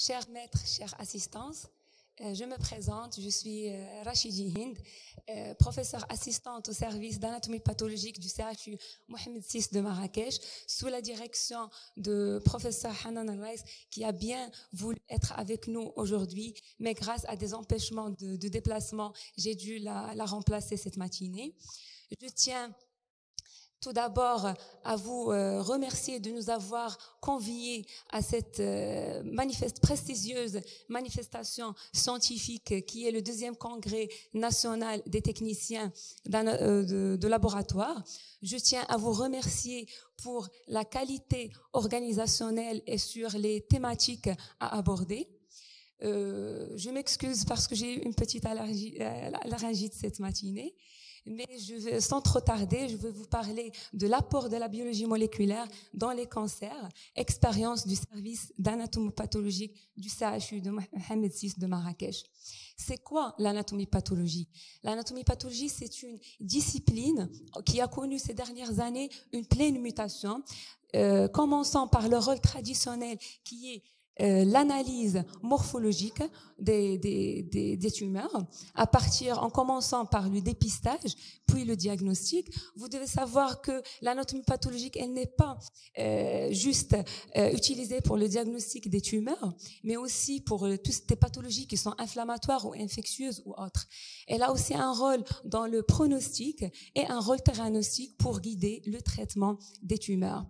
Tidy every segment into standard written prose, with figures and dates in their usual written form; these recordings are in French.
Chers maîtres, chère assistance, je me présente, je suis Rachidi Hind, professeure assistante au service d'anatomie pathologique du CHU Mohamed VI de Marrakech, sous la direction de professeur Hanan Al-Rais, qui a bien voulu être avec nous aujourd'hui, mais grâce à des empêchements de déplacement, j'ai dû la remplacer cette matinée. Je tiens tout d'abord à vous remercier de nous avoir conviés à cette prestigieuse manifestation scientifique qui est le 2e congrès national des techniciens de laboratoire. Je tiens à vous remercier pour la qualité organisationnelle et sur les thématiques à aborder. Je m'excuse parce que j'ai eu une petite laryngite cette matinée. Mais sans trop tarder, je vais vous parler de l'apport de la biologie moléculaire dans les cancers, expérience du service d'anatomopathologie du CHU de Mohamed VI de Marrakech. C'est quoi l'anatomie pathologie? L'anatomie pathologie, c'est une discipline qui a connu ces dernières années une pleine mutation, commençant par le rôle traditionnel qui est l'analyse morphologique des tumeurs, en commençant par le dépistage, puis le diagnostic. Vous devez savoir que l'anatomie pathologique, elle n'est pas juste utilisée pour le diagnostic des tumeurs, mais aussi pour toutes les pathologies qui sont inflammatoires ou infectieuses ou autres. Elle a aussi un rôle dans le pronostic et un rôle thérapeutique pour guider le traitement des tumeurs.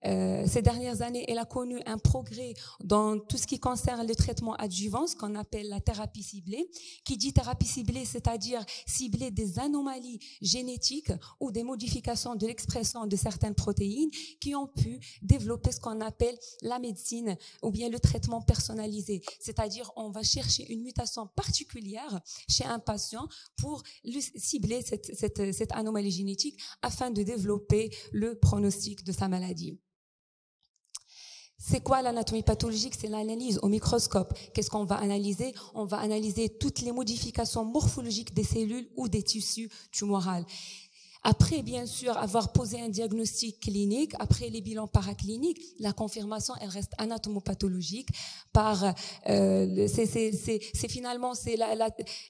Ces dernières années, elle a connu un progrès dans tout ce qui concerne le traitement adjuvant, ce qu'on appelle la thérapie ciblée. Qui dit thérapie ciblée, c'est-à-dire cibler des anomalies génétiques ou des modifications de l'expression de certaines protéines qui ont pu développer ce qu'on appelle la médecine ou bien le traitement personnalisé. C'est-à-dire, on va chercher une mutation particulière chez un patient pour cibler cette anomalie génétique afin de développer le pronostic de sa maladie. C'est quoi l'anatomie pathologique? C'est l'analyse au microscope. Qu'est-ce qu'on va analyser? On va analyser toutes les modifications morphologiques des cellules ou des tissus tumoraux. Après, bien sûr, avoir posé un diagnostic clinique, après les bilans paracliniques, la confirmation, elle reste anatomopathologique. C'est finalement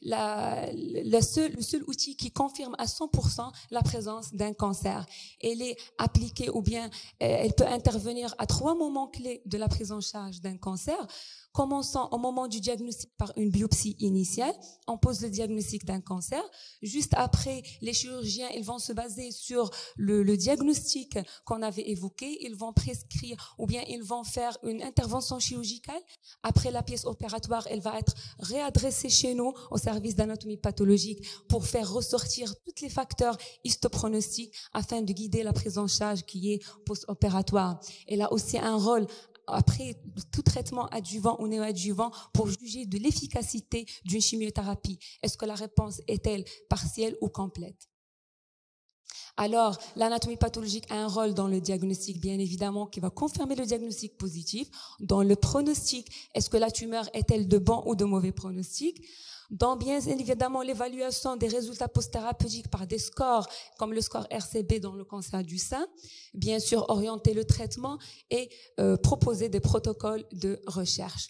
le seul outil qui confirme à 100% la présence d'un cancer. Elle est appliquée ou bien elle peut intervenir à 3 moments clés de la prise en charge d'un cancer. Commençant au moment du diagnostic par une biopsie initiale, on pose le diagnostic d'un cancer. Juste après, les chirurgiens, ils vont se baser sur le diagnostic qu'on avait évoqué. Ils vont prescrire ou bien ils vont faire une intervention chirurgicale. Après la pièce opératoire, elle va être réadressée chez nous au service d'anatomie pathologique pour faire ressortir tous les facteurs histopronostiques afin de guider la prise en charge qui est post-opératoire. Elle a aussi un rôle après tout traitement adjuvant ou néoadjuvant pour juger de l'efficacité d'une chimiothérapie. Est-ce que la réponse est-elle partielle ou complète? Alors, l'anatomie pathologique a un rôle dans le diagnostic, bien évidemment, qui va confirmer le diagnostic positif. Dans le pronostic, est-ce que la tumeur est-elle de bon ou de mauvais pronostic? Dans bien évidemment l'évaluation des résultats post-thérapeutiques par des scores comme le score RCB dans le cancer du sein, bien sûr orienter le traitement et proposer des protocoles de recherche.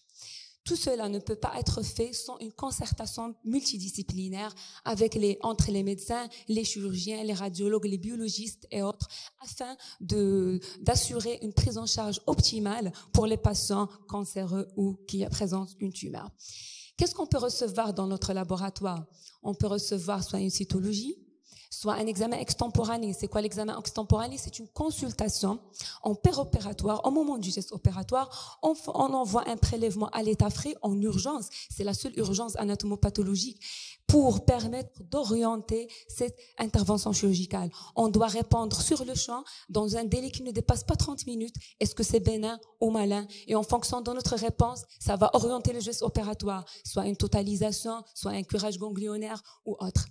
Tout cela ne peut pas être fait sans une concertation multidisciplinaire entre les médecins, les chirurgiens, les radiologues, les biologistes et autres, afin d'assurer une prise en charge optimale pour les patients cancéreux ou qui présentent une tumeur. Qu'est-ce qu'on peut recevoir dans notre laboratoire? On peut recevoir soit une cytologie, soit un examen extemporané. C'est quoi l'examen extemporané? C'est une consultation en péropératoire. Au moment du geste opératoire, on envoie un prélèvement à l'état frais en urgence. C'est la seule urgence anatomopathologique pour permettre d'orienter cette intervention chirurgicale. On doit répondre sur le champ dans un délai qui ne dépasse pas 30 minutes. Est-ce que c'est bénin ou malin? Et en fonction de notre réponse, ça va orienter le geste opératoire, soit une totalisation, soit un curage ganglionnaire ou autre.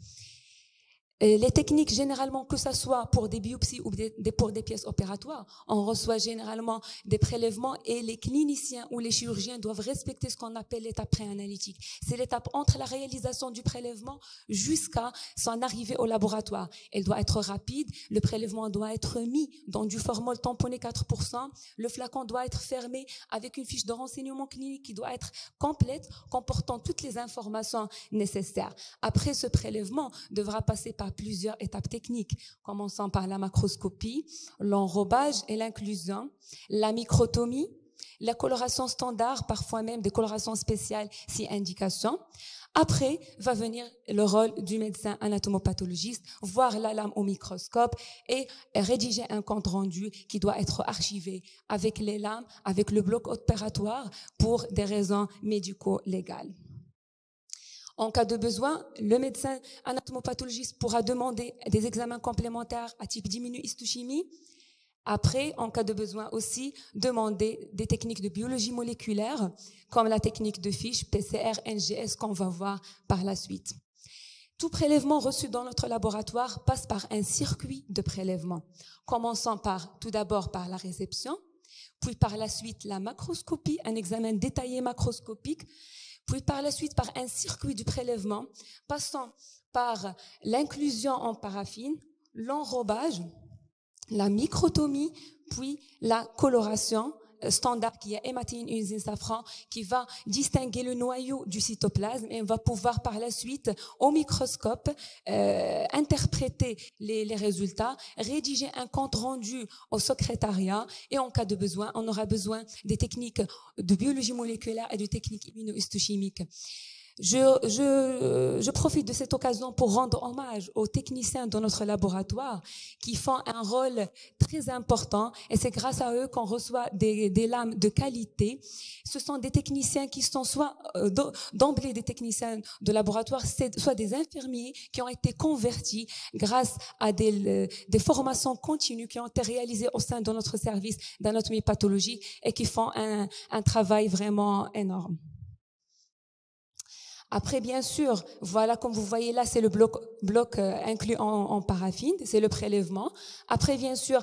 Et les techniques, généralement, que ce soit pour des biopsies ou pour des pièces opératoires, on reçoit généralement des prélèvements et les cliniciens ou les chirurgiens doivent respecter ce qu'on appelle l'étape préanalytique. C'est l'étape entre la réalisation du prélèvement jusqu'à son arrivée au laboratoire. Elle doit être rapide, le prélèvement doit être mis dans du formol tamponné 4%, le flacon doit être fermé avec une fiche de renseignement clinique qui doit être complète, comportant toutes les informations nécessaires. Après, ce prélèvement devra passer par plusieurs étapes techniques, commençant par la macroscopie, l'enrobage et l'inclusion, la microtomie, la coloration standard, parfois même des colorations spéciales si indication. Après va venir le rôle du médecin anatomopathologiste, voir la lame au microscope et rédiger un compte rendu qui doit être archivé avec les lames, avec le bloc opératoire pour des raisons médico-légales. En cas de besoin, le médecin anatomopathologiste pourra demander des examens complémentaires à type d'immunohistochimie. Après, en cas de besoin aussi, demander des techniques de biologie moléculaire, comme la technique de fiche PCR, NGS qu'on va voir par la suite. Tout prélèvement reçu dans notre laboratoire passe par un circuit de prélèvement, commençant tout d'abord par la réception, puis par la suite la macroscopie, un examen détaillé macroscopique, puis par la suite par un circuit du prélèvement, passant par l'inclusion en paraffine, l'enrobage, la microtomie, puis la coloration standard qui est hématine usine safran qui va distinguer le noyau du cytoplasme et on va pouvoir par la suite au microscope interpréter les résultats, rédiger un compte rendu au secrétariat et en cas de besoin, on aura besoin des techniques de biologie moléculaire et de techniques immunohistochimiques. Je profite de cette occasion pour rendre hommage aux techniciens de notre laboratoire qui font un rôle très important et c'est grâce à eux qu'on reçoit des lames de qualité. Ce sont des techniciens qui sont soit d'emblée des techniciens de laboratoire, soit des infirmiers qui ont été convertis grâce à des formations continues qui ont été réalisées au sein de notre service d'anatomie pathologie et qui font un travail vraiment énorme. Après, bien sûr, voilà, comme vous voyez là, c'est le bloc inclus en paraffine, c'est le prélèvement. Après, bien sûr,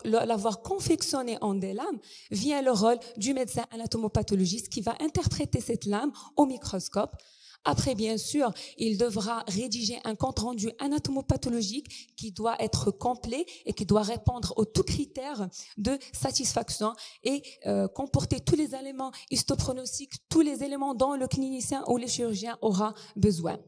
l'avoir confectionné en des lames, vient le rôle du médecin anatomopathologiste qui va interpréter cette lame au microscope. Après, bien sûr, il devra rédiger un compte rendu anatomopathologique qui doit être complet et qui doit répondre aux tous critères de satisfaction et comporter tous les éléments histopronostiques, tous les éléments dont le clinicien ou le chirurgien aura besoin.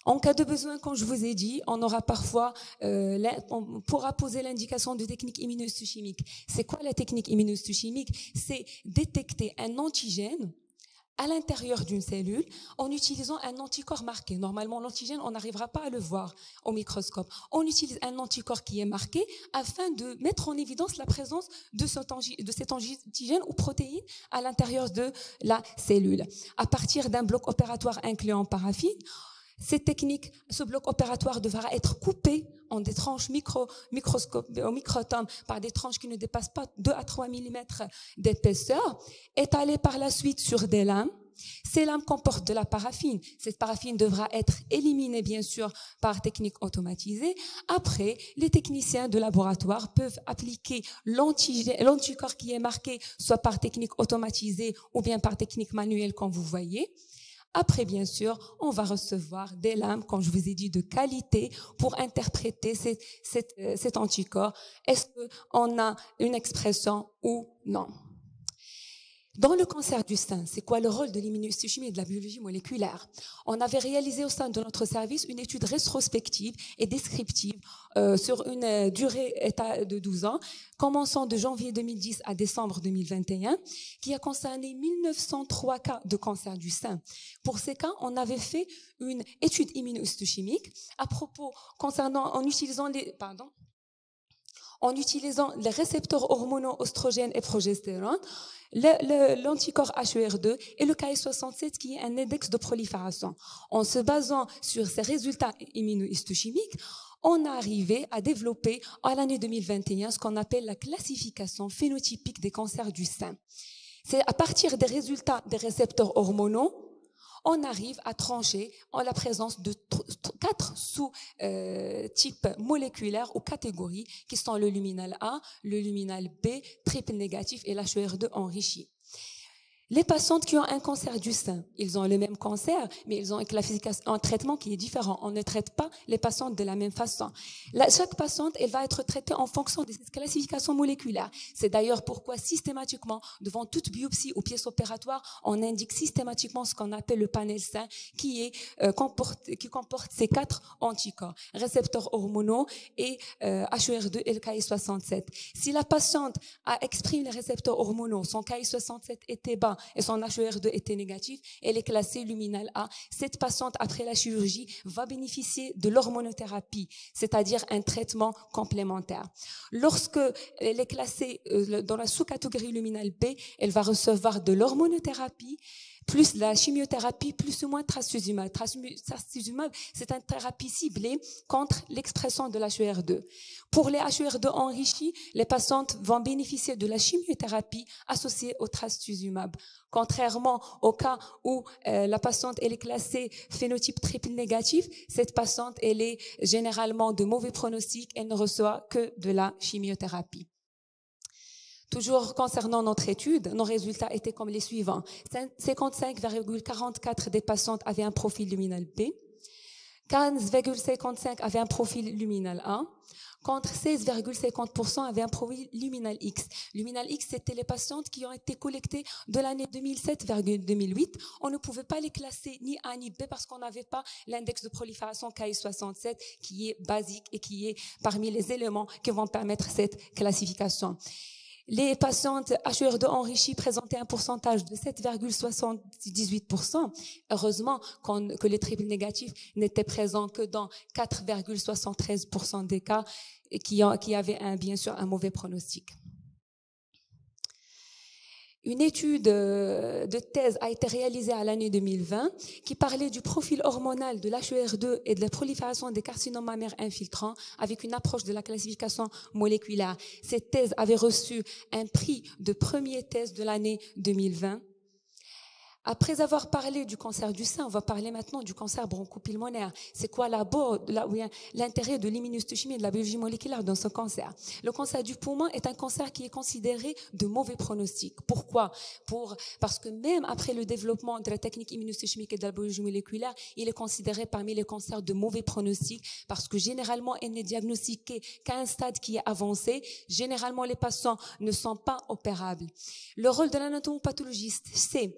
En cas de besoin, comme je vous ai dit, on aura parfois, on pourra poser l'indication de technique immunohistochimique. C'est quoi la technique immunohistochimique? C'est détecter un antigène à l'intérieur d'une cellule en utilisant un anticorps marqué. Normalement, l'antigène, on n'arrivera pas à le voir au microscope. On utilise un anticorps qui est marqué afin de mettre en évidence la présence de cet antigène ou protéine à l'intérieur de la cellule. À partir d'un bloc opératoire inclus en paraffine, cette technique, ce bloc opératoire devra être coupé en des tranches microtomes par des tranches qui ne dépassent pas 2 à 3 mm d'épaisseur, étalées par la suite sur des lames. Ces lames comportent de la paraffine. Cette paraffine devra être éliminée, bien sûr, par technique automatisée. Après, les techniciens de laboratoire peuvent appliquer l'anticorps qui est marqué, soit par technique automatisée ou bien par technique manuelle, comme vous voyez. Après, bien sûr, on va recevoir des lames, comme je vous ai dit, de qualité pour interpréter cet anticorps. Est-ce qu'on a une expression ou non? Dans le cancer du sein, c'est quoi le rôle de l'immunohistochimie et de la biologie moléculaire? On avait réalisé au sein de notre service une étude rétrospective et descriptive sur une durée de 12 ans, commençant de janvier 2010 à décembre 2021, qui a concerné 1903 cas de cancer du sein. Pour ces cas, on avait fait une étude immunohistochimique en utilisant les récepteurs hormonaux oestrogènes et progestérone, l'anticorps HER2 et le Ki67 qui est un index de prolifération. En se basant sur ces résultats immunohistochimiques, on a arrivé à développer à l'année 2021 ce qu'on appelle la classification phénotypique des cancers du sein. C'est à partir des résultats des récepteurs hormonaux, on arrive à trancher en la présence de 4 sous-types moléculaires ou catégories qui sont le luminal A, le luminal B, triple négatif et l'HER2 enrichi. Les patientes qui ont un cancer du sein, ils ont le même cancer, mais ils ont un traitement qui est différent. On ne traite pas les patientes de la même façon. Chaque patiente, elle va être traitée en fonction de cette classification moléculaire. C'est d'ailleurs pourquoi systématiquement, devant toute biopsie ou pièce opératoire, on indique systématiquement ce qu'on appelle le panel sein qui comporte ces 4 anticorps, récepteurs hormonaux et HER2 et le Ki67. Si la patiente a exprimé les récepteurs hormonaux, son Ki67 était bas, et son HER2 était négatif, elle est classée luminal A. Cette patiente, après la chirurgie, va bénéficier de l'hormonothérapie, c'est-à-dire un traitement complémentaire. Lorsque elle est classée dans la sous-catégorie luminal B, elle va recevoir de l'hormonothérapie, plus la chimiothérapie, plus ou moins trastuzumab. Trastuzumab, c'est une thérapie ciblée contre l'expression de l'HER2. Pour les HER2 enrichis, les patientes vont bénéficier de la chimiothérapie associée au trastuzumab. Contrairement au cas où la patiente elle est classée phénotype triple négatif, cette patiente elle est généralement de mauvais pronostic, elle ne reçoit que de la chimiothérapie. Toujours concernant notre étude, nos résultats étaient comme les suivants. 55,44% des patientes avaient un profil luminal B, 15,55% avaient un profil luminal A, contre 16,50% avaient un profil luminal X. Luminal X, c'était les patientes qui ont été collectées de l'année 2007 vers 2008. On ne pouvait pas les classer ni A ni B parce qu'on n'avait pas l'index de prolifération Ki67 qui est basique et qui est parmi les éléments qui vont permettre cette classification. Les patientes HER2 enrichies présentaient un pourcentage de 7,78%. Heureusement que les triples négatifs n'étaient présents que dans 4,73% des cas qui avaient bien sûr un mauvais pronostic. Une étude de thèse a été réalisée à l'année 2020 qui parlait du profil hormonal de l'HER2 et de la prolifération des carcinomes mammaires infiltrants avec une approche de la classification moléculaire. Cette thèse avait reçu un prix de première thèse de l'année 2020. Après avoir parlé du cancer du sein, on va parler maintenant du cancer bronchopulmonaire. C'est quoi l'intérêt de l'immunohistochimie et de la biologie moléculaire dans ce cancer? Le cancer du poumon est un cancer qui est considéré de mauvais pronostic. Pourquoi? Parce que même après le développement de la technique immunohistochimique et de la biologie moléculaire, il est considéré parmi les cancers de mauvais pronostic parce que généralement, il n'est diagnostiqué qu'à un stade qui est avancé. Généralement, les patients ne sont pas opérables. Le rôle de l'anatomopathologiste, c'est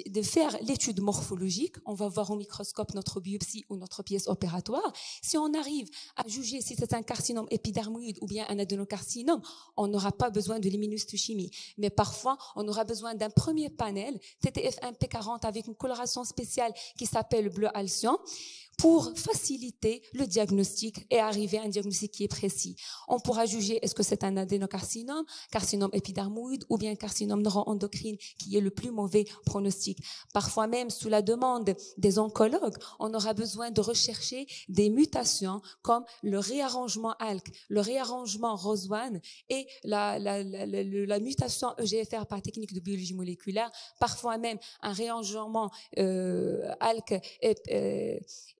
de faire l'étude morphologique. On va voir au microscope notre biopsie ou notre pièce opératoire. Si on arrive à juger si c'est un carcinome épidermoïde ou bien un adénocarcinome, on n'aura pas besoin de l'immunohistochimie. Mais parfois, on aura besoin d'un premier panel, TTF1P40 avec une coloration spéciale qui s'appelle bleu alcyon, pour faciliter le diagnostic et arriver à un diagnostic qui est précis. On pourra juger est-ce que c'est un adénocarcinome, carcinome épidermoïde ou bien carcinome neuroendocrine qui est le plus mauvais pronostic. Parfois même, sous la demande des oncologues, on aura besoin de rechercher des mutations comme le réarrangement ALK, le réarrangement ROS1 et la mutation EGFR par technique de biologie moléculaire, parfois même un réarrangement ALK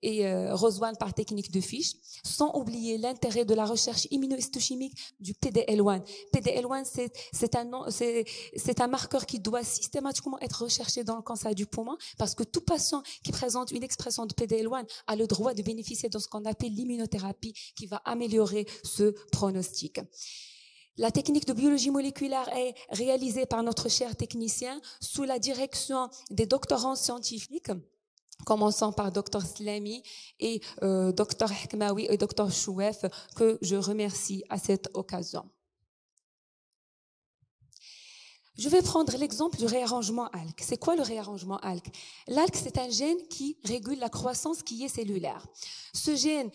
et ROS1 par technique de Fish, sans oublier l'intérêt de la recherche immunohistochimique du PDL1. PDL1, c'est un marqueur qui doit systématiquement être recherché dans le cancer du poumon parce que tout patient qui présente une expression de PDL1 a le droit de bénéficier de ce qu'on appelle l'immunothérapie qui va améliorer ce pronostic. La technique de biologie moléculaire est réalisée par notre cher technicien sous la direction des doctorants scientifiques, commençant par Dr Slami et Dr Hekmaoui et Dr Chouef, que je remercie à cette occasion. Je vais prendre l'exemple du réarrangement ALK. C'est quoi le réarrangement ALK? L'ALK, c'est un gène qui régule la croissance qui est cellulaire. Ce gène,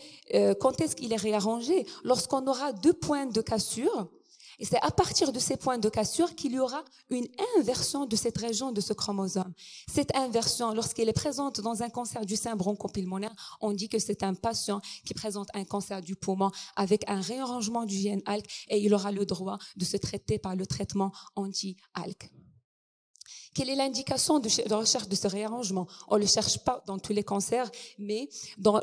quand est-ce qu'il est réarrangé? Lorsqu'on aura 2 points de cassure. Et c'est à partir de ces points de cassure qu'il y aura une inversion de cette région de ce chromosome. Cette inversion, lorsqu'elle est présente dans un cancer du sein bronchopulmonaire, on dit que c'est un patient qui présente un cancer du poumon avec un réarrangement du gène ALK et il aura le droit de se traiter par le traitement anti-ALK. Quelle est l'indication de recherche de ce réarrangement? On ne le cherche pas dans tous les cancers, mais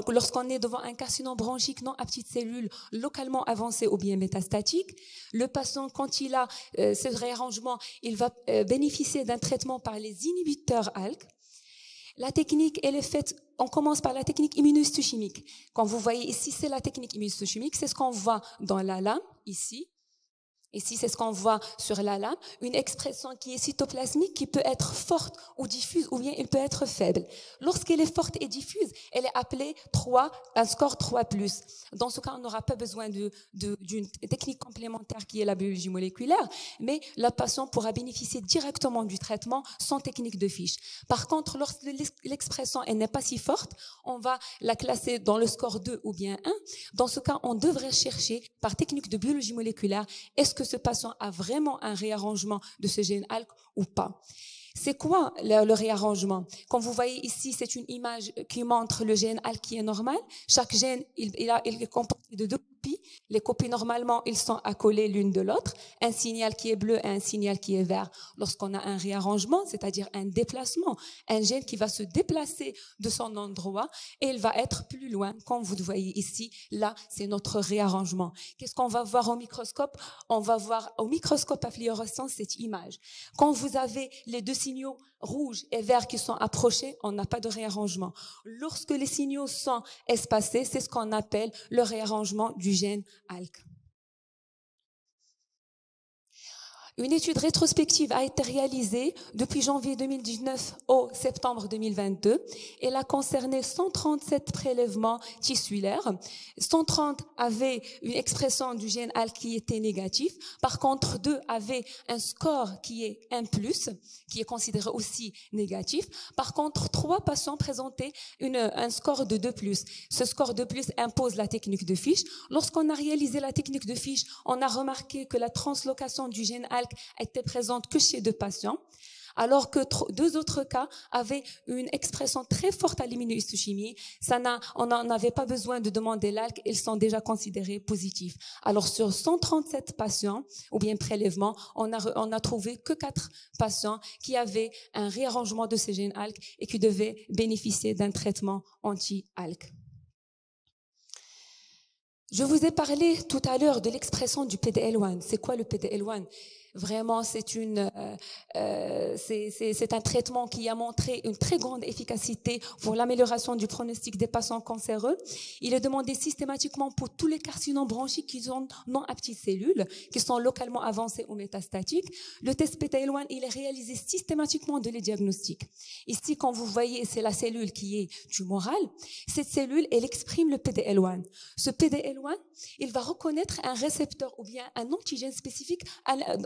lorsqu'on est devant un carcinome bronchique non à petites cellules localement avancé ou bien métastatique, le patient, quand il a ce réarrangement, il va bénéficier d'un traitement par les inhibiteurs ALK. La technique, elle est faite, on commence par la technique immunohistochimique. Quand vous voyez ici, c'est la technique immunohistochimique, c'est ce qu'on voit dans la lame, ici. Ici, c'est ce qu'on voit sur la lame, une expression qui est cytoplasmique, qui peut être forte ou diffuse, ou bien elle peut être faible. Lorsqu'elle est forte et diffuse, elle est appelée 3, un score 3+. Dans ce cas, on n'aura pas besoin d'une technique complémentaire qui est la biologie moléculaire, mais la patiente pourra bénéficier directement du traitement sans technique de fiche. Par contre, lorsque l'expression elle n'est pas si forte, on va la classer dans le score 2 ou bien 1. Dans ce cas, on devrait chercher par technique de biologie moléculaire, est-ce que ce patient a vraiment un réarrangement de ce gène ALK ou pas. C'est quoi le réarrangement? Comme vous voyez ici, c'est une image qui montre le gène ALK qui est normal. Chaque gène, il est composé de 2 copies. Les copies, normalement, ils sont accolées l'une de l'autre. Un signal qui est bleu et un signal qui est vert. Lorsqu'on a un réarrangement, c'est-à-dire un déplacement, un gène qui va se déplacer de son endroit et il va être plus loin. Comme vous le voyez ici, là, c'est notre réarrangement. Qu'est-ce qu'on va voir au microscope? On va voir au microscope à fluorescence cette image. Quand vous avez les 2 signaux rouges et verts qui sont approchés, on n'a pas de réarrangement. Lorsque les signaux sont espacés, c'est ce qu'on appelle le réarrangement du gène ALK. Une étude rétrospective a été réalisée depuis janvier 2019 au septembre 2022. Elle a concerné 137 prélèvements tissulaires. 130 avaient une expression du gène ALK qui était négatif. Par contre, 2 avaient un score qui est 1+, qui est considéré aussi négatif. Par contre, 3 patients présentaient un score de 2+. Ce score de plus impose la technique de fiche. Lorsqu'on a réalisé la technique de fiche, on a remarqué que la translocation du gène ALK était présente que chez 2 patients, alors que 2 autres cas avaient une expression très forte à l'immunohistochimie. On n'avait pas besoin de demander l'ALK, ils sont déjà considérés positifs. Alors sur 137 patients, ou bien prélèvements, on a trouvé que 4 patients qui avaient un réarrangement de ces gènes ALK et qui devaient bénéficier d'un traitement anti-ALK. Je vous ai parlé tout à l'heure de l'expression du PDL1. C'est quoi le PDL1? Vraiment, c'est un traitement qui a montré une très grande efficacité pour l'amélioration du pronostic des patients cancéreux. Il est demandé systématiquement pour tous les carcinomes bronchiques qui sont non à petites cellules, qui sont localement avancés ou métastatiques. Le test PDL1, il est réalisé systématiquement de les diagnostics. Ici, quand vous voyez, c'est la cellule qui est tumorale. Cette cellule, elle exprime le PDL1. Ce PDL1, il va reconnaître un récepteur ou bien un antigène spécifique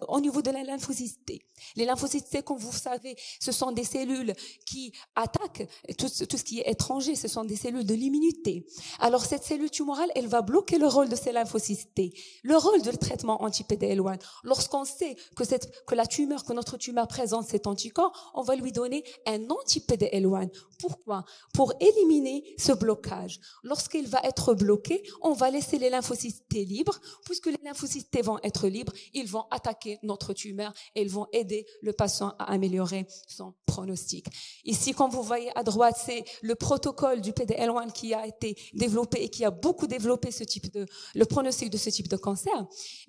au niveau de la lymphocyte T. Les lymphocytes T, comme vous savez, ce sont des cellules qui attaquent tout ce qui est étranger, ce sont des cellules de l'immunité. Alors cette cellule tumorale, elle va bloquer le rôle de ces lymphocytes T. Le rôle du traitement anti-PDL1, lorsqu'on sait que notre tumeur présente cet anticorps, on va lui donner un anti-PDL1. Pourquoi? Pour éliminer ce blocage. Lorsqu'il va être bloqué, on va laisser les lymphocytes T libres. Puisque les lymphocytes T vont être libres, ils vont attaquer notre tumeur et ils vont aider le patient à améliorer son pronostic. Ici, comme vous voyez à droite, c'est le protocole du PDL1 qui a été développé et qui a beaucoup développé le pronostic de ce type de cancer.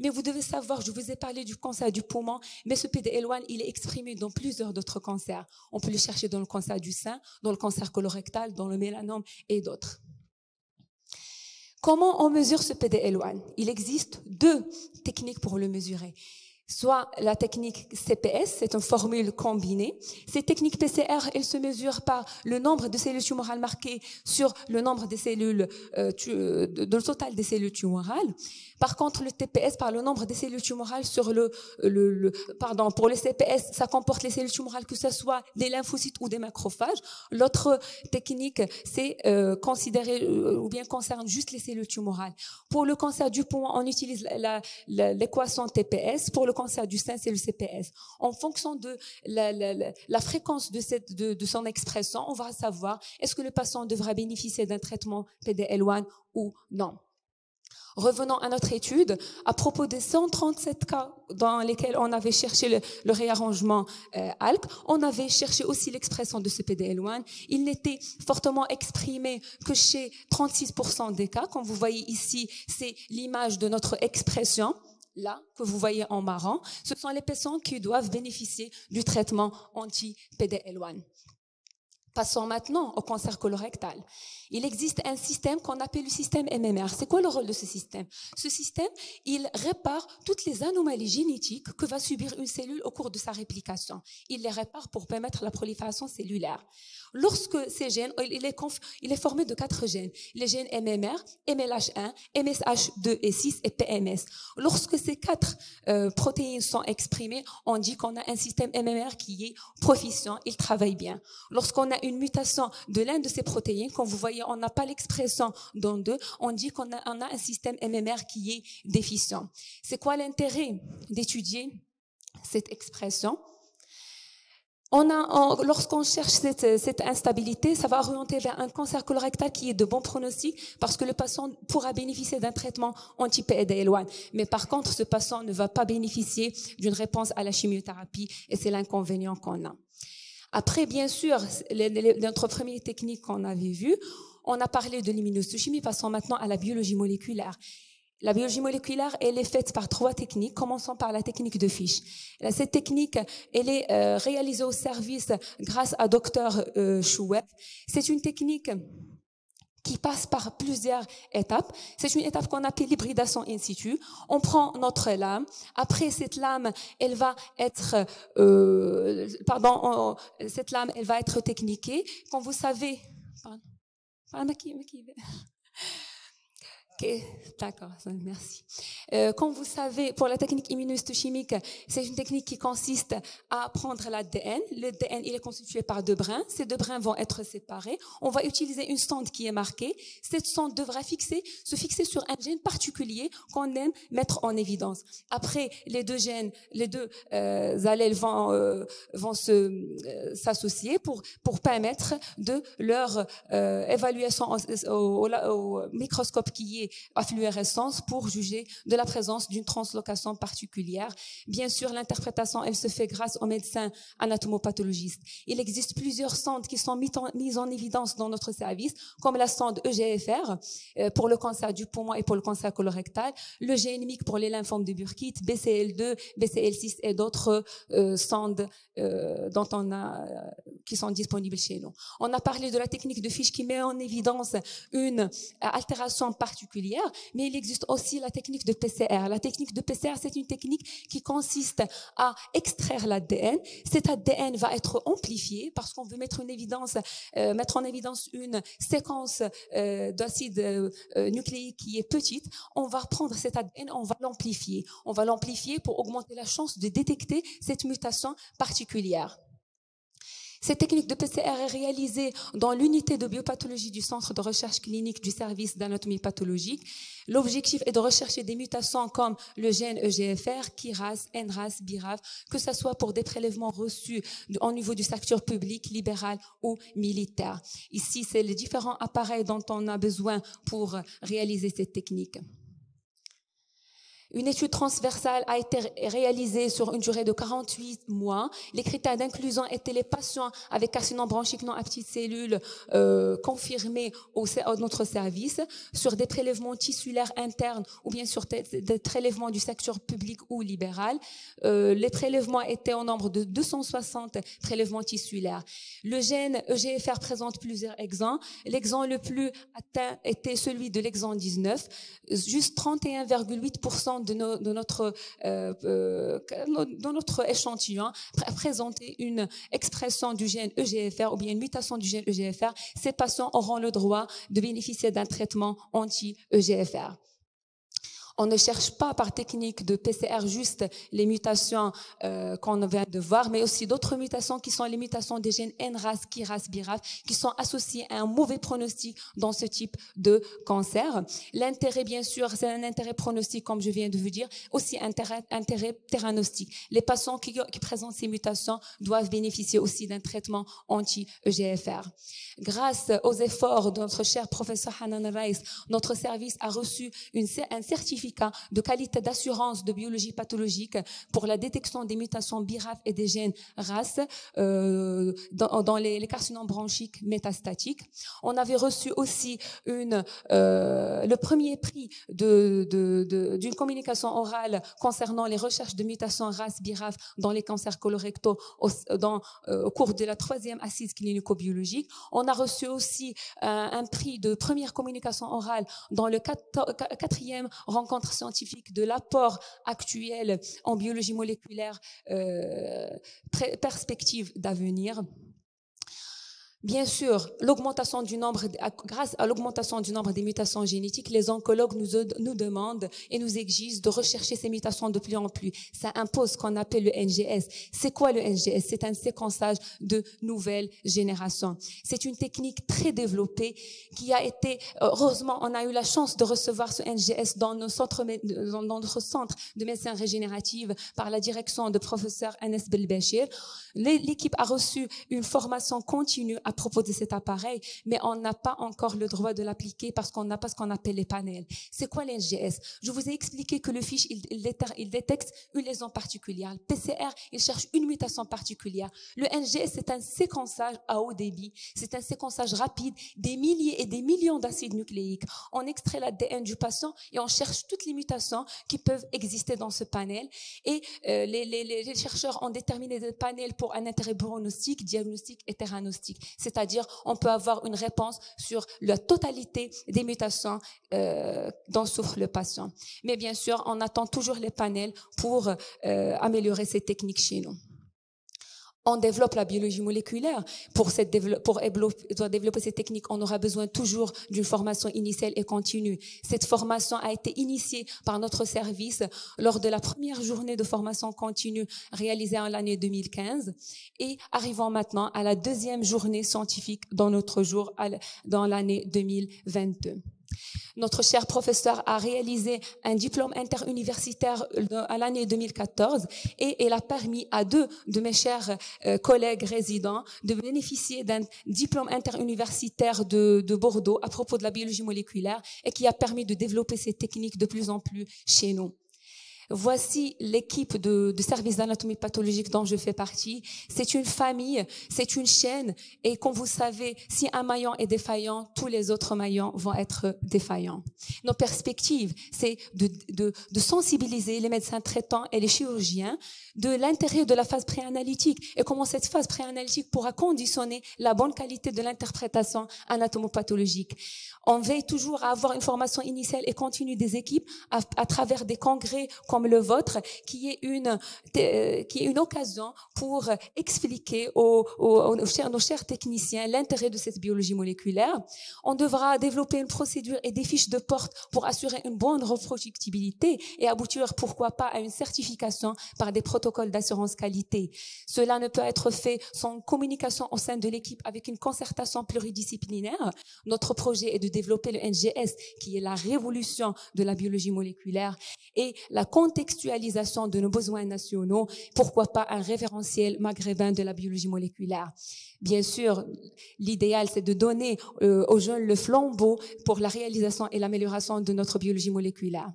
Mais vous devez savoir, je vous ai parlé du cancer du poumon, mais ce PDL1, il est exprimé dans plusieurs d'autres cancers. On peut le chercher dans le cancer du sein, dans le cancer colorectal, dans le mélanome et d'autres. Comment on mesure ce PDL1? Il existe 2 techniques pour le mesurer. Soit la technique CPS, c'est une formule combinée. Cette technique PCR, elle se mesure par le nombre de cellules tumorales marquées sur le nombre des cellules, le total des cellules tumorales. Par contre, le TPS, par le nombre des cellules tumorales sur pour le CPS, ça comporte les cellules tumorales, que ce soit des lymphocytes ou des macrophages. L'autre technique, c'est ou bien concerne juste les cellules tumorales. Pour le cancer du poumon, on utilise l'équation TPS. Pour le cancer du sein, c'est le CPS. En fonction de la fréquence de son expression, on va savoir est-ce que le patient devra bénéficier d'un traitement PDL1 ou non. Revenons à notre étude. À propos des 137 cas dans lesquels on avait cherché le réarrangement ALK, on avait cherché aussi l'expression de ce PDL1. Il n'était fortement exprimé que chez 36% des cas. Comme vous voyez ici, c'est l'image de notre expression. Là, que vous voyez en marron, ce sont les patients qui doivent bénéficier du traitement anti-PDL1. Passons maintenant au cancer colorectal. Il existe un système qu'on appelle le système MMR. C'est quoi le rôle de ce système? Ce système, il répare toutes les anomalies génétiques que va subir une cellule au cours de sa réplication. Il les répare pour permettre la prolifération cellulaire. Lorsque ces gènes, il est formé de 4 gènes. Les gènes MMR, MLH1, MSH2 et 6 et PMS. Lorsque ces 4 protéines sont exprimées, on dit qu'on a un système MMR qui est proficient, il travaille bien. Lorsqu'on a une mutation de l'un de ces protéines, comme vous voyez, on n'a pas l'expression dans deux, on dit qu'on a un système MMR qui est déficient. C'est quoi l'intérêt d'étudier cette expression? Lorsqu'on cherche cette instabilité, ça va orienter vers un cancer colorectal qui est de bon pronostic parce que le patient pourra bénéficier d'un traitement anti-PDL1. Mais par contre, ce patient ne va pas bénéficier d'une réponse à la chimiothérapie et c'est l'inconvénient qu'on a. Après, bien sûr, notre première technique qu'on avait vue, on a parlé de l'immunohistochimie, passons maintenant à la biologie moléculaire. La biologie moléculaire, elle est faite par 3 techniques. Commençons par la technique de Fish. Cette technique, elle est réalisée au service grâce à Dr Chouet. C'est une technique qui passe par plusieurs étapes. C'est une étape qu'on appelle l'hybridation in situ. On prend notre lame. Après, cette lame, elle va être, cette lame, elle va être techniquée. Comme vous savez, Okay, d'accord, merci. Comme vous savez, pour la technique immunohistochimique, c'est une technique qui consiste à prendre l'ADN. L'ADN, il est constitué par 2 brins. Ces 2 brins vont être séparés. On va utiliser une sonde qui est marquée. Cette sonde devra se fixer sur un gène particulier qu'on aime mettre en évidence. Après, les 2 gènes, les 2 allèles vont s'associer pour permettre de leur évaluation au microscope qui est à fluorescence pour juger de la présence d'une translocation particulière. Bien sûr, l'interprétation, elle se fait grâce aux médecins anatomopathologiste. Il existe plusieurs sondes qui sont mises en évidence dans notre service, comme la sonde EGFR pour le cancer du poumon et pour le cancer colorectal, le GNMIC pour les lymphomes de Burkitt, BCL2, BCL6 et d'autres sondes qui sont disponibles chez nous. On a parlé de la technique de Fish qui met en évidence une altération particulière, mais il existe aussi la technique de PCR. La technique de PCR, c'est une technique qui consiste à extraire l'ADN. Cet ADN va être amplifié parce qu'on veut mettre en évidence une séquence d'acide nucléique qui est petite. On va prendre cet ADN, on va l'amplifier. On va l'amplifier pour augmenter la chance de détecter cette mutation particulière. Cette technique de PCR est réalisée dans l'unité de biopathologie du Centre de recherche clinique du service d'anatomie pathologique. L'objectif est de rechercher des mutations comme le gène EGFR, KRAS, NRAS, BRAF, que ce soit pour des prélèvements reçus au niveau du secteur public, libéral ou militaire. Ici, c'est les différents appareils dont on a besoin pour réaliser cette technique. Une étude transversale a été réalisée sur une durée de 48 mois. Les critères d'inclusion étaient les patients avec carcinome bronchique non à petites cellules confirmés à notre service, sur des prélèvements tissulaires internes ou bien sur des prélèvements du secteur public ou libéral. Les prélèvements étaient au nombre de 260 prélèvements tissulaires. Le gène EGFR présente plusieurs exons. L'exon le plus atteint était celui de l'exon 19. Juste 31,8% de notre échantillon présentait une expression du gène EGFR ou bien une mutation du gène EGFR. Ces patients auront le droit de bénéficier d'un traitement anti-EGFR. On ne cherche pas par technique de PCR juste les mutations qu'on vient de voir, mais aussi d'autres mutations qui sont les mutations des gènes NRAS, KRAS, BRAF, qui sont associées à un mauvais pronostic dans ce type de cancer. L'intérêt, bien sûr, c'est un intérêt pronostic, comme je viens de vous dire, aussi intérêt theranostique. Les patients qui présentent ces mutations doivent bénéficier aussi d'un traitement anti-EGFR. Grâce aux efforts de notre cher professeur Hanan Rais, notre service a reçu un certificat de qualité d'assurance de biologie pathologique pour la détection des mutations BRAF et des gènes RAS dans les carcinomes bronchiques métastatiques. On avait reçu aussi le premier prix d'une communication orale concernant les recherches de mutations RAS BRAF dans les cancers colorectaux au cours de la 3e assise clinico-biologique. On a reçu aussi un prix de première communication orale dans le 4e rencontre scientifique de l'apport actuel en biologie moléculaire, perspective d'avenir. Bien sûr, grâce à l'augmentation du nombre des mutations génétiques, les oncologues nous demandent et nous exigent de rechercher ces mutations de plus en plus. Ça impose ce qu'on appelle le NGS. C'est quoi le NGS? C'est un séquençage de nouvelle génération. C'est une technique très développée qui a été, heureusement, on a eu la chance de recevoir ce NGS dans notre centre de médecine régénérative par la direction de professeur Anas Belbachir. L'équipe a reçu une formation continue à propos de cet appareil, mais on n'a pas encore le droit de l'appliquer parce qu'on n'a pas ce qu'on appelle les panels. C'est quoi l'NGS? Je vous ai expliqué que le fiche, il détecte une lésion particulière. Le PCR, il cherche une mutation particulière. Le NGS, c'est un séquençage à haut débit. C'est un séquençage rapide des milliers et des millions d'acides nucléiques. On extrait l'ADN du patient et on cherche toutes les mutations qui peuvent exister dans ce panel. Et les chercheurs ont déterminé des panels pour un intérêt pronostic, diagnostic et theranostique. C'est-à-dire, on peut avoir une réponse sur la totalité des mutations dont souffre le patient. Mais bien sûr, on attend toujours les panels pour améliorer ces techniques chez nous. On développe la biologie moléculaire. Pour développer ces techniques, on aura besoin toujours d'une formation initiale et continue. Cette formation a été initiée par notre service lors de la première journée de formation continue réalisée en l'année 2015 et arrivant maintenant à la 2e journée scientifique dans notre jour dans l'année 2022. Notre cher professeur a réalisé un diplôme interuniversitaire à l'année 2014 et il a permis à 2 de mes chers collègues résidents de bénéficier d'un diplôme interuniversitaire de Bordeaux à propos de la biologie moléculaire et qui a permis de développer ces techniques de plus en plus chez nous. Voici l'équipe de service d'anatomie pathologique dont je fais partie. C'est une famille, c'est une chaîne et comme vous savez, si un maillon est défaillant, tous les autres maillons vont être défaillants. Nos perspectives, c'est de sensibiliser les médecins traitants et les chirurgiens de l'intérêt de la phase préanalytique et comment cette phase préanalytique pourra conditionner la bonne qualité de l'interprétation anatomopathologique. On veille toujours à avoir une formation initiale et continue des équipes à travers des congrès comme le vôtre, qui est une occasion pour expliquer nos chers techniciens l'intérêt de cette biologie moléculaire. On devra développer une procédure et des fiches de porte pour assurer une bonne reproductibilité et aboutir, pourquoi pas, à une certification par des protocoles d'assurance qualité. Cela ne peut être fait sans communication au sein de l'équipe avec une concertation pluridisciplinaire. Notre projet est de développer le NGS, qui est la révolution de la biologie moléculaire, et la contextualisation de nos besoins nationaux, pourquoi pas un référentiel maghrébin de la biologie moléculaire. Bien sûr, l'idéal, c'est de donner aux jeunes le flambeau pour la réalisation et l'amélioration de notre biologie moléculaire.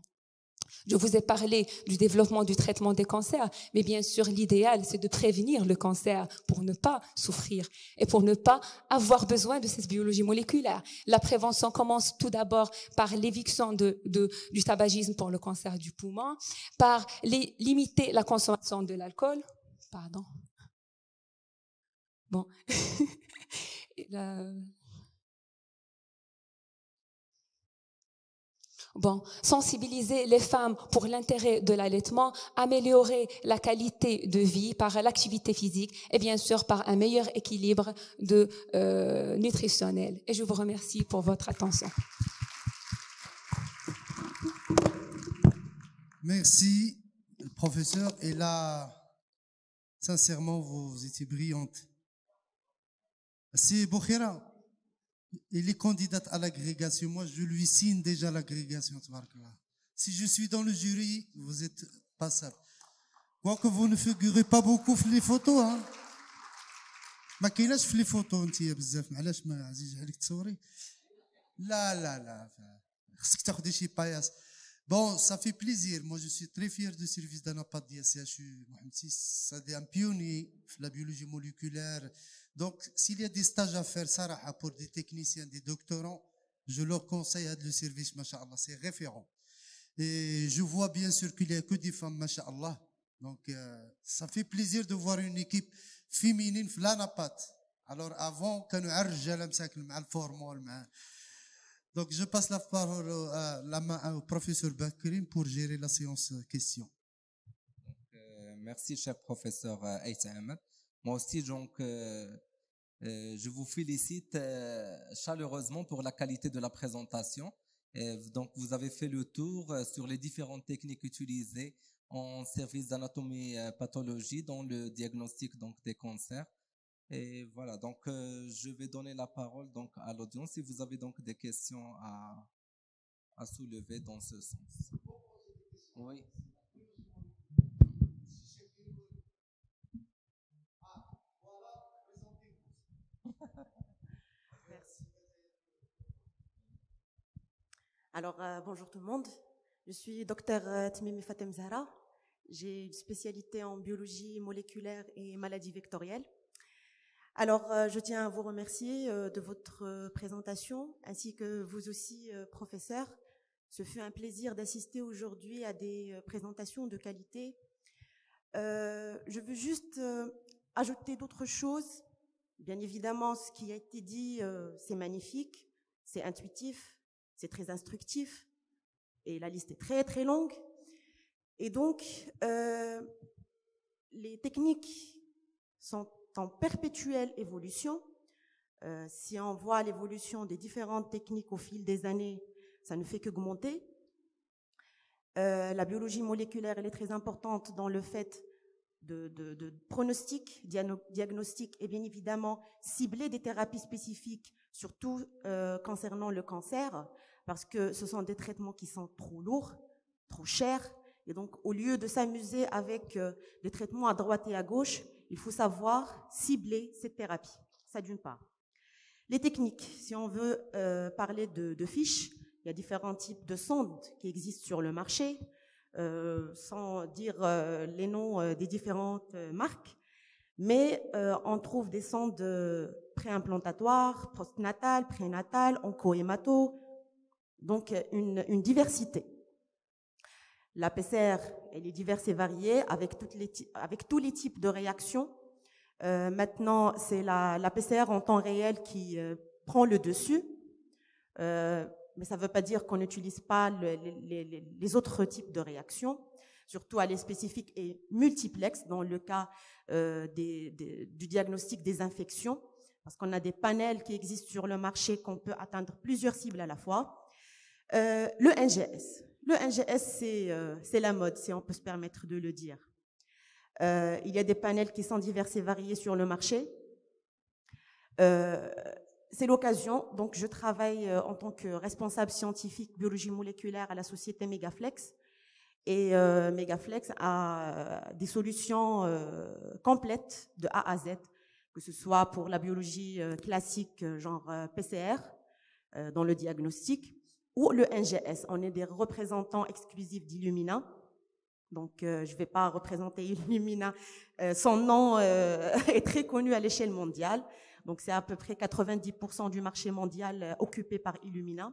Je vous ai parlé du développement du traitement des cancers, mais bien sûr, l'idéal, c'est de prévenir le cancer pour ne pas souffrir et pour ne pas avoir besoin de cette biologie moléculaire. La prévention commence tout d'abord par l'éviction du tabagisme pour le cancer du poumon, par limiter la consommation de l'alcool. Pardon. Bon. Sensibiliser les femmes pour l'intérêt de l'allaitement, améliorer la qualité de vie par l'activité physique et bien sûr par un meilleur équilibre nutritionnel. Et je vous remercie pour votre attention. Merci, professeur. Et là, sincèrement, vous étiez brillante. C'est Boukhira. Il est candidate à l'agrégation. Moi, je lui signe déjà l'agrégation. Si je suis dans le jury, vous êtes passable. Quoique vous ne figurez pas beaucoup sur les photos. Hein. ما كايناش في لي فوتو انت بزاف علاش ما عزيز عليك تصوري لا لا لا خصك تاخدي شي باياس. Bon, ça fait plaisir. Moi, je suis très fier du service d'anapath du CHU Mohamed VI. C'est un pionnier de la biologie moléculaire. Donc, s'il y a des stages à faire, Sarah, pour des techniciens, des doctorants, je leur conseille le service, masha'Allah, c'est référent. Et je vois bien sûr qu'il n'y a que des femmes, masha'Allah. Donc, ça fait plaisir de voir une équipe féminine في l'anapath. Alors, avant, كانوا على الرجال مساكن مع الفورمول مع. Donc, je passe la parole la main au professeur Bakrim pour gérer la séance questions. Merci, cher professeur Aït Ahmed. Moi aussi, donc, je vous félicite chaleureusement pour la qualité de la présentation. Donc, vous avez fait le tour sur les différentes techniques utilisées en service d'anatomie pathologie dans le diagnostic donc, des cancers. Et voilà, donc je vais donner la parole donc, à l'audience si vous avez donc des questions à soulever dans ce sens. Oui. Merci. Alors, bonjour tout le monde. Je suis docteur Tmimi Fatem Zahra. J'ai une spécialité en biologie moléculaire et maladies vectorielles. Alors, je tiens à vous remercier de votre présentation, ainsi que vous aussi, professeur. Ce fut un plaisir d'assister aujourd'hui à des présentations de qualité. Je veux juste ajouter d'autres choses. Bien évidemment, ce qui a été dit, c'est magnifique, c'est intuitif, c'est très instructif, et la liste est très très longue. Et donc, les techniques sont en perpétuelle évolution. Si on voit l'évolution des différentes techniques au fil des années, ça ne fait qu'augmenter. La biologie moléculaire, elle est très importante dans le fait de pronostic, diagnostic et bien évidemment cibler des thérapies spécifiques, surtout concernant le cancer, parce que ce sont des traitements qui sont trop lourds, trop chers. Et donc, au lieu de s'amuser avec des traitements à droite et à gauche, il faut savoir cibler cette thérapie. Ça d'une part. Les techniques, si on veut parler de fiches, il y a différents types de sondes qui existent sur le marché, sans dire les noms des différentes marques, mais on trouve des sondes préimplantatoires, postnatales, prénatales, onco-hémato, donc une diversité. La PCR, elle est diverse et variée avec tous les types de réactions. Maintenant, c'est la PCR en temps réel qui prend le dessus. Mais ça ne veut pas dire qu'on n'utilise pas les autres types de réactions, surtout à les spécifiques et multiplexes dans le cas du diagnostic des infections, parce qu'on a des panels qui existent sur le marché qu'on peut atteindre plusieurs cibles à la fois. Le NGS. Le NGS, c'est la mode, si on peut se permettre de le dire. Il y a des panels qui sont divers et variés sur le marché. C'est l'occasion, donc je travaille en tant que responsable scientifique biologie moléculaire à la société Megaflex. Et Megaflex a des solutions complètes de A à Z, que ce soit pour la biologie classique, genre PCR, dans le diagnostic, ou le NGS. On est des représentants exclusifs d'Illumina. Donc, je ne vais pas représenter Illumina. Son nom est très connu à l'échelle mondiale. Donc, c'est à peu près 90% du marché mondial occupé par Illumina.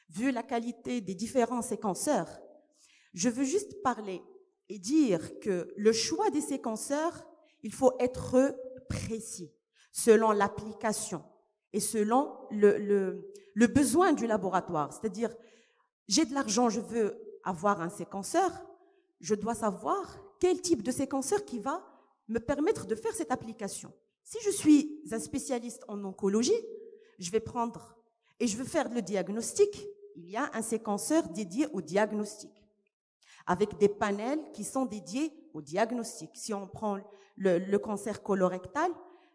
Vu la qualité des différents séquenceurs, je veux juste parler et dire que le choix des séquenceurs, il faut être précis selon l'application et selon le besoin du laboratoire. C'est-à-dire, j'ai de l'argent, je veux avoir un séquenceur, je dois savoir quel type de séquenceur qui va me permettre de faire cette application. Si je suis un spécialiste en oncologie, je vais prendre et je veux faire le diagnostic, il y a un séquenceur dédié au diagnostic. avec des panels qui sont dédiés au diagnostic. Si on prend le cancer colorectal,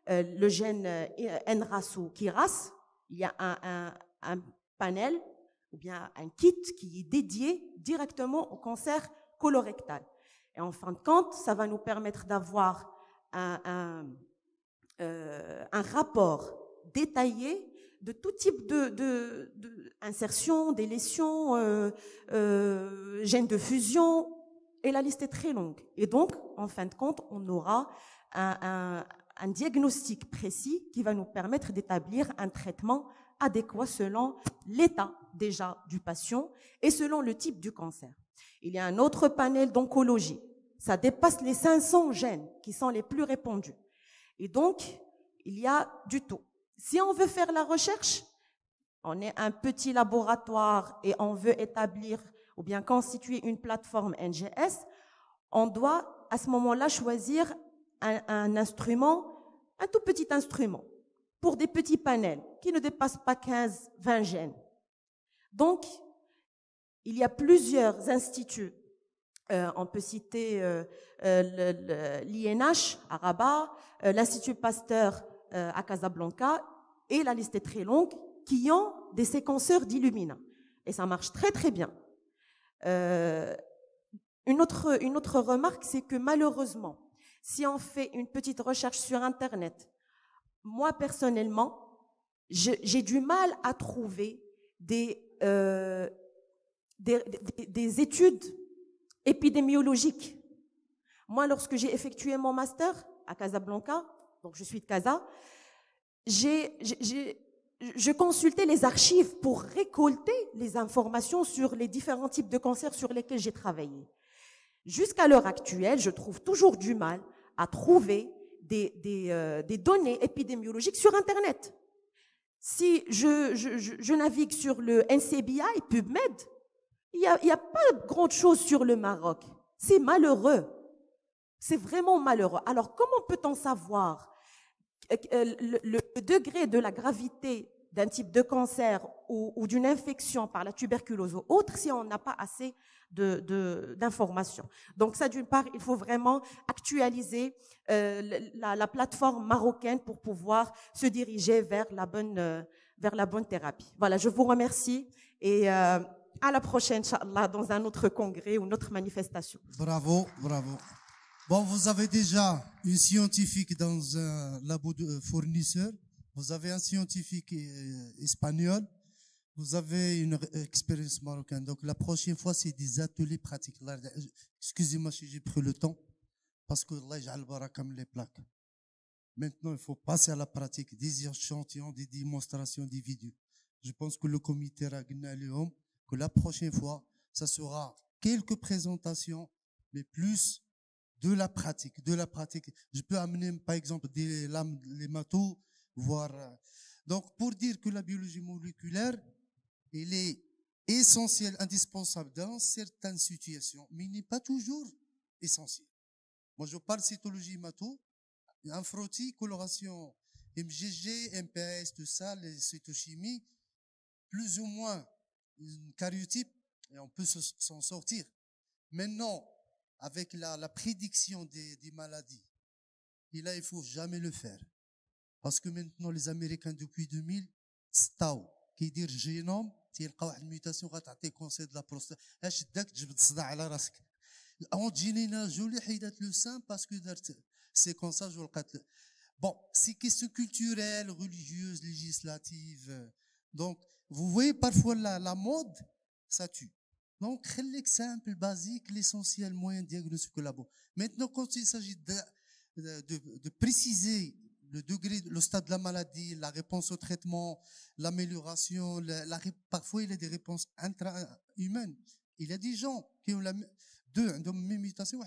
le gène NRAS ou KRAS, il y a un panel ou bien un kit qui est dédié directement au cancer colorectal. Et en fin de compte, ça va nous permettre d'avoir un rapport détaillé de tout type d'insertion, des lésions, gènes de fusion, et la liste est très longue. Et donc, en fin de compte, on aura un diagnostic précis qui va nous permettre d'établir un traitement adéquat selon l'état déjà du patient et selon le type du cancer. Il y a un autre panel d'oncologie. Ça dépasse les 500 gènes qui sont les plus répandus. Et donc, il y a du tout. Si on veut faire la recherche, on est un petit laboratoire et on veut établir ou bien constituer une plateforme NGS, on doit à ce moment-là choisir un instrument, un tout petit instrument, pour des petits panels qui ne dépassent pas 15-20 gènes. Donc, il y a plusieurs instituts. On peut citer l'INH à Rabat, l'Institut Pasteur à Casablanca, et la liste est très longue, qui ont des séquenceurs d'Illumina. Et ça marche très très bien. Une autre remarque, c'est que malheureusement, si on fait une petite recherche sur Internet, moi personnellement, j'ai du mal à trouver des études épidémiologiques. Moi, lorsque j'ai effectué mon master à Casablanca, donc je suis de Casa, je consultais les archives pour récolter les informations sur les différents types de cancers sur lesquels j'ai travaillé. Jusqu'à l'heure actuelle, je trouve toujours du mal à trouver des données épidémiologiques sur Internet. Si je navigue sur le NCBI, PubMed, il n'y a pas grand chose sur le Maroc. C'est malheureux. C'est vraiment malheureux. Alors, comment peut-on savoir le degré de la gravité d'un type de cancer ou d'une infection par la tuberculose ou autre si on n'a pas assez d'informations? Donc ça, d'une part, il faut vraiment actualiser la plateforme marocaine pour pouvoir se diriger vers la bonne thérapie. Voilà, je vous remercie et à la prochaine, Inch'Allah, dans un autre congrès ou une autre manifestation. Bravo, bravo. Bon, vous avez déjà une scientifique dans un labo de fournisseur, vous avez un scientifique espagnol, vous avez une expérience marocaine. Donc la prochaine fois, c'est des ateliers pratiques. Excusez-moi si j'ai pris le temps, parce que Allah yaj'al baraka min les plaques. Maintenant, il faut passer à la pratique, des échantillons, des démonstrations, des vidéos. Je pense que le comité Ragnalium, que la prochaine fois, ça sera quelques présentations, mais plus de la pratique, Je peux amener, par exemple, des lames, les matos, voir. Donc, pour dire que la biologie moléculaire, elle est essentielle, indispensable dans certaines situations, mais il n'est pas toujours essentielle. Moi, je parle cytologie mato, infrotie, coloration, MGG, MPS, tout ça, les cytochimies, plus ou moins une karyotype, et on peut s'en sortir. Maintenant, avec la prédiction des maladies, et là, il faut jamais le faire. Parce que maintenant, les Américains, depuis 2000, ستاو كيدير الجينوم تيلقى واحد الميوتاسيون غتعطيه كونسير د لا بروستات اش داك تجبد الصداع على راسك اون جينينا جولي حيدات لو سان باسكو دارت سيكونساج ولقات bon c'est question culturelle religieuse législative donc vous voyez parfois la mode ça tue donc خليك simple basique l'essentiel moyen diagnostic au labo maintenant quand il s'agit de préciser le degré, le stade de la maladie, la réponse au traitement, l'amélioration, parfois il y a des réponses intra-humaines. Il y a des gens qui ont deux même mutation,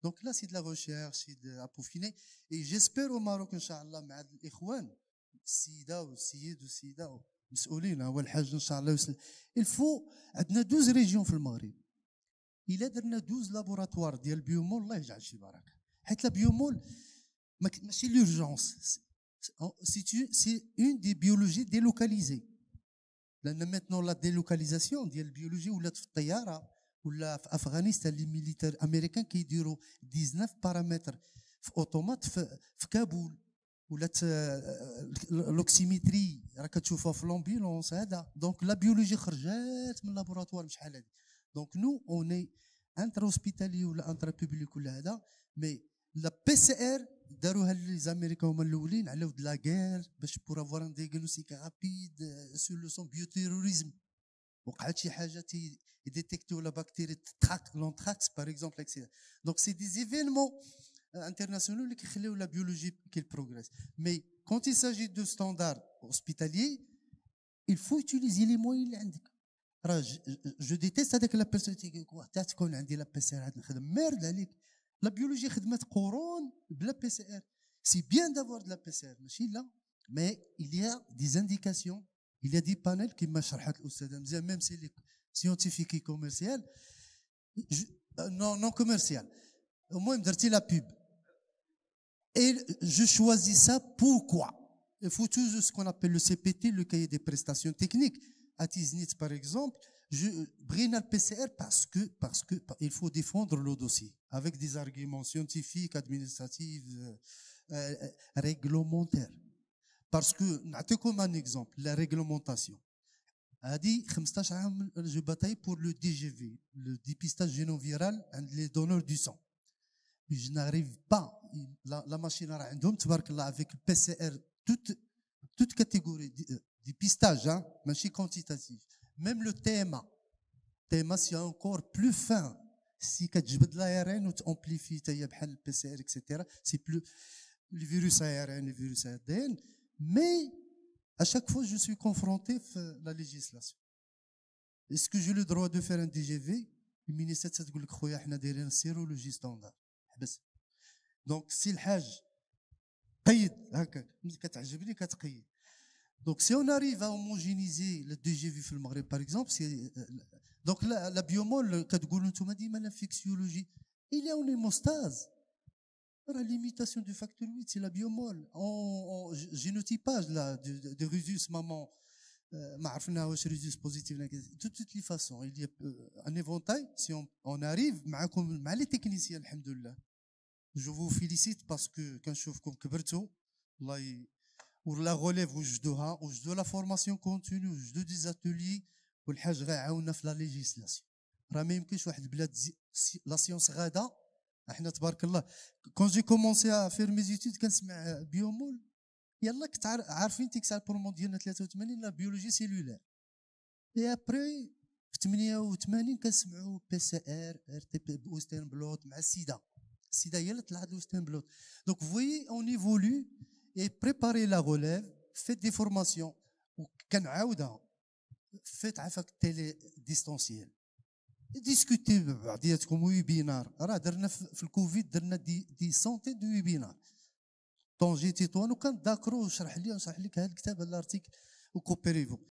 donc là c'est de la recherche, c'est de la peaufiner. Et j'espère au Maroc, Inch'Allah, مع الإخوان السيدة والسيد والسيدة مسؤولين هو الحاج إن شاء الله يوصل. Il faut عندنا 12 ريجيون في المغرب. إلا درنا 12 لابوراتوار ديال البيومول الله يجعل شي بركة. حيت البيومول ماشي l'urgence, c'est une des biologies délocalisées. لأن maintenant la délocalisation ديال البيولوجي ولات في الطيارة ولا في افغانستان لي ميليتير امريكان كيديروا 19 بارامتر في اوتومات في كابول، ولات لوكسيميتري راه كتشوفها في لومبيلونس هذا. دونك لا بيولوجي خرجات من لابوراتوار شحال هادي. دونك نو اوني انتر هوسبيتالي ولا انتر بوبليك ولا هذا، مي لا بي سي ار داروها لي زاميريكان هما الاولين على ود لا غير باش بور افوار ان ديغنوستيك رابيد سور لو سون بيوتيروريزم. وقعت شي حاجه يديتيكتيو لا بكتيري تراك لونتراكس باغ اكزومبل اكسيتيرا. دونك سي دي ايفينمون internationaux اللي كيخليو لا بيولوجي كي بروغريس. مي كونت يساجي دو ستاندار هوسبيتاليي il faut utiliser les moyens اللي عندك. راه جو ديتيست هذاك لا بيرسون تيقول حتى تكون عندي لا بي سي ار عاد نخدم ميرد عليك. لا بيولوجي خدمت قرون بلا بي سي ار. سي بيان دافوار دو لا بي سي ار ماشي لا، مي il y a des indications, il y a des panels كيما شرحت الاستاذه مزيان ميم سي لي سيونتيفيك كوميرسيال non commercial. المهم درتي لا بوب. Et je choisis ça pourquoi? Il faut toujours ce qu'on appelle le CPT, le cahier des prestations techniques. À Tiznit, par exemple, je brille le PCR parce que il faut défendre le dossier avec des arguments scientifiques, administratifs, réglementaires. Parce que, comme un exemple, la réglementation. A dit, 15 ans, je bataille pour le DGV, le dépistage génoviral et les donneurs du sang. Mais je n'arrive pas. La machine a avec le PCR, toute catégorie de dépistage, hein, machine quantitative. Même le TMA, c'est encore plus fin. Si tu as de l'ARN ou tu amplifies le PCR, etc., c'est plus le virus ARN, le virus ADN. Mais à chaque fois, je suis confronté à la législation. Est-ce que j'ai le droit de faire un DGV? Le ministère de la Santé dit une sérologie standard. بس دونك سي الحاج قيد هكاك ملي كتعجبني كتقيد. دونك سي اون اريف ا هوموجينيزي لو دي جي في في المغرب باغ اكزومبل سي دونك لا بيومول كتقولوا نتوما ديما الانفكسيولوجي الى اون هيموستاز راه ليميتاسيون دو فاكتور 8 سي لا بيومول اون جينوتيباج لا دو ريزوس مامون ما عرفنا واش ريزوس بوزيتيف ولا توت لي فاسون il y a un éventail. Si on arrive معكم مع لي تكنيسيان الحمد لله. Je vous félicite parce que كنشوفكم كبرتوا الله ولا غوليف وجدوها وجدوا لا فورماسيون كونتينيو وجدوا دي زاتولي والحاج غيعاوننا في لا ليجيسلاسيون. راه ما يمكنش واحد البلاد لا سيونس غادا. احنا تبارك الله كون جي كومونسي ا فير مي زيتود كنسمع بيومول يلا كنت عارفين تيكسال برومون ديالنا 83 لا بيولوجي سيلولار. اي ابري في 88 كنسمعوا بي سي ار ار تي بي اوستين بلوت مع السيده. السيده هي اللي طلعت الاوستين بلوت. دونك فوي اون ايفولو اي بريباري لا غوليف فيت دي فورماسيون وكنعاودها فيت عافاك تيلي ديستونسيال ديسكوتي بعضياتكم ويبينار. راه درنا في الكوفيد درنا دي سونتي دو ويبينار طونجي تيطوان وكان داكرو وشرح لي هذا الكتاب هذا الارتيكل وكوبيريفو.